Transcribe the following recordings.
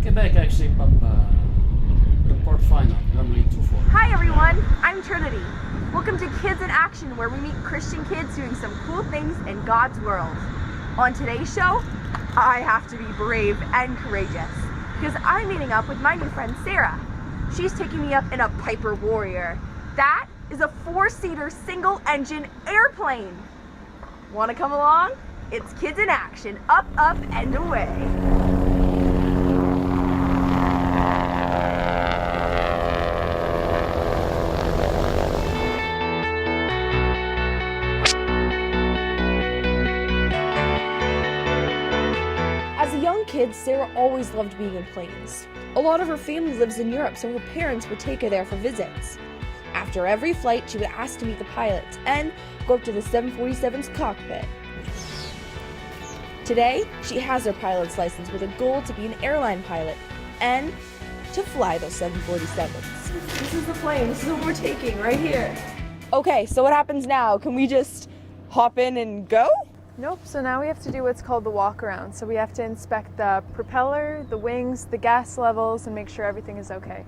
Quebec actually, Papa. Report final, runway 24. Hi everyone, I'm Trinity. Welcome to Kids in Action, where we meet Christian kids doing some cool things in God's world. On today's show, I have to be brave and courageous because I'm meeting up with my new friend Sarah. She's taking me up in a Piper Warrior. That is a 4-seater single-engine airplane. Want to come along? It's Kids in Action, up, up, and away. As a young kid, Sarah always loved being in planes. A lot of her family lives in Europe, so her parents would take her there for visits. After every flight, she would ask to meet the pilots and go up to the 747's cockpit. Today, she has her pilot's license with a goal to be an airline pilot and to fly those 747s. This is the plane. This is what we're taking right here. Okay, so what happens now? Can we just hop in and go? Nope, so now we have to do what's called the walk around. So we have to inspect the propeller, the wings, the gas levels, and make sure everything is okay.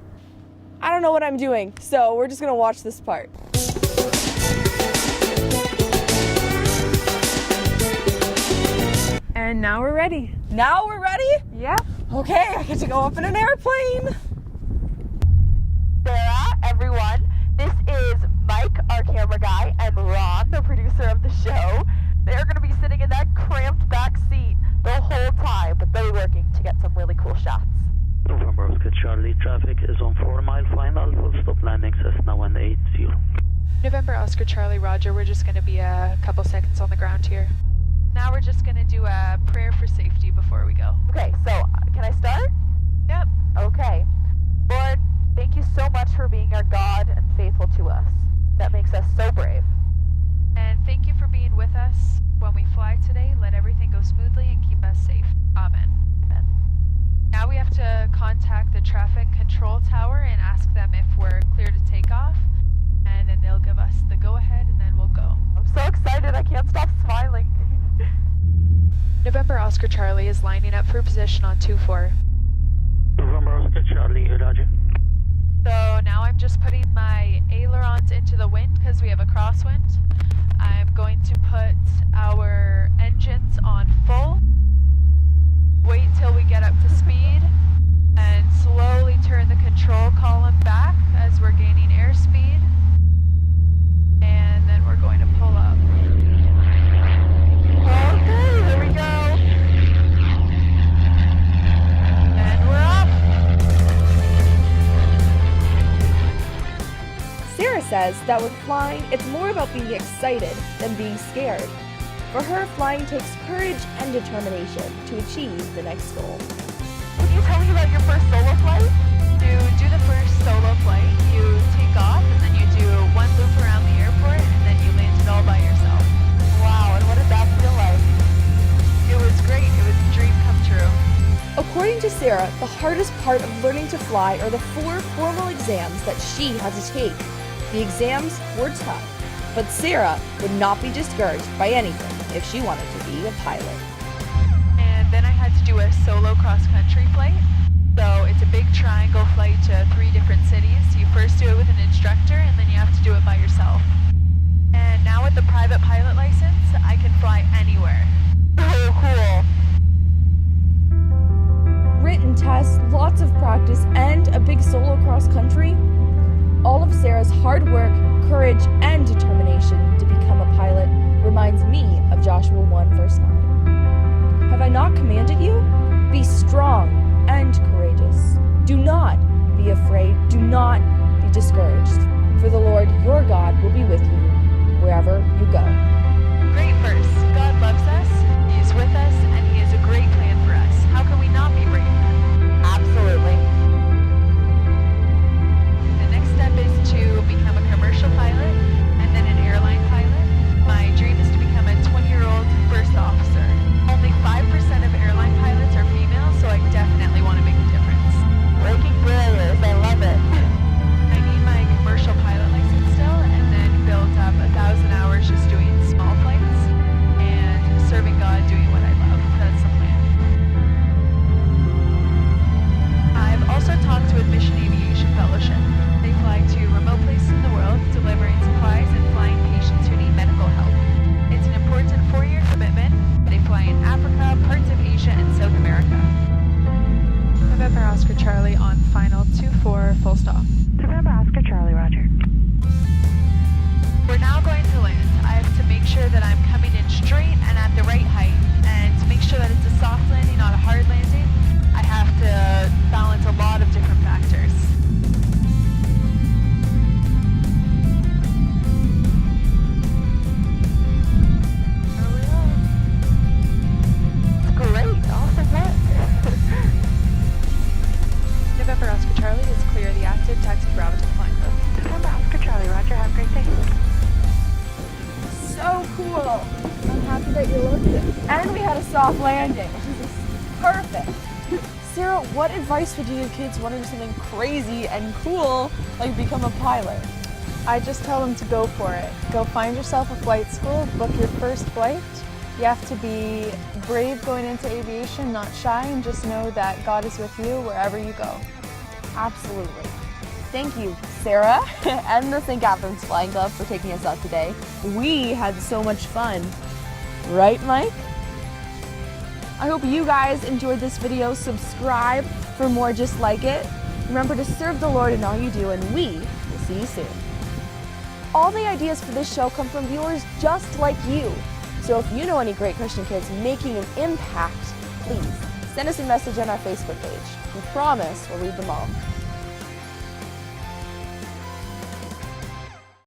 I don't know what I'm doing, so we're just gonna watch this part. And now we're ready. Now we're ready? Yep. Okay, I get to go up in an airplane. Sarah, everyone. This is Mike, our camera guy, and Ron, the producer of the show. They're going to be sitting in that cramped back seat the whole time, but they're working to get some really cool shots. November Oscar Charlie, traffic is on 4-mile final, full stop landing S1E2. November Oscar Charlie, Roger. We're just going to be a couple seconds on the ground here. Now we're just going to do a prayer for safety before we go. Okay, so can I start? Yep. Okay. Lord, thank you so much for being our God and faithful to us. That makes us so brave. And thank you for being with us when we fly today. Let everything go smoothly and keep us safe. Amen. Amen. Now we have to contact the traffic control tower and ask them if we're clear to take off. And then they'll give us the go-ahead and then we'll go. I'm so excited, I can't stop smiling. November Oscar Charlie is lining up for position on 2-4. November Oscar Charlie, Roger. So now I'm just putting my ailerons into the wind because we have a crosswind. I'm going to put our engines on full, wait till we get up to speed, and slowly turn the control column back as we're gaining airspeed. And then we're going to pull up. Okay, here we go. And we're off. Sarah says that with flying, it's more about being excited than being scared. For her, flying takes courage and determination to achieve the next goal. Can you tell me about your first solo flight? To do the first solo flight, you take off and then you do one loop around the airport and then you land it all by yourself. Wow, and what did that feel like? It was great. It was a dream come true. According to Sarah, the hardest part of learning to fly are the 4 formal exams that she had to take. The exams were tough, but Sarah would not be discouraged by anything if she wanted to be a pilot. And then I had to do a solo cross-country flight. So it's a big triangle flight to 3 different cities. You first do it with an instructor, and then you have to do it by yourself. And now with the private pilot license, I can fly anywhere. So cool. Written tests, lots of practice, and a big solo cross-country. All of Sarah's hard work, courage, and determination to become a pilot reminds me of Joshua 1 verse 9. Have I not commanded you? Be strong and courageous. Do not be afraid. Do not be discouraged. For the Lord your God will be with you wherever you go. Great verse. God loves us, He is with us, and He has a great plan for us. How can we not be brave? Absolutely. The next step is to become a commercial pilot and then an airline pilot. My dream is to become a 20-year-old first officer. Only 5% of airline pilots are female, so I definitely want to make a difference. Breaking barriers, I love it. I need my commercial pilot license still, and then build up 1,000 hours just doing small Africa, parts of Asia, and South America. November Oscar Charlie on final 24, full stop. November Oscar Charlie, Roger. We're now going to land. I have to make sure that I'm coming in straight and at the right height. And to make sure that it's a soft landing, not a hard landing, I have to balance a lot of different factors. Great, awesome work. November Oscar Charlie is clear the active taxi Bravo to the flying club. November Oscar Charlie, Roger. Have a great day. So cool. I'm happy that you loved it. And we had a soft landing, which is perfect. Sarah, what advice would you give kids wanting something crazy and cool, like become a pilot? I just tell them to go for it. Go find yourself a flight school, book your first flight. You have to be brave going into aviation, not shy, and just know that God is with you wherever you go. Absolutely. Thank you, Sarah and the St. Catherine's Flying Club for taking us out today. We had so much fun. Right, Mike? I hope you guys enjoyed this video. Subscribe for more just like it. Remember to serve the Lord in all you do, and we will see you soon. All the ideas for this show come from viewers just like you. So if you know any great Christian kids making an impact, please send us a message on our Facebook page. We promise we'll read them all.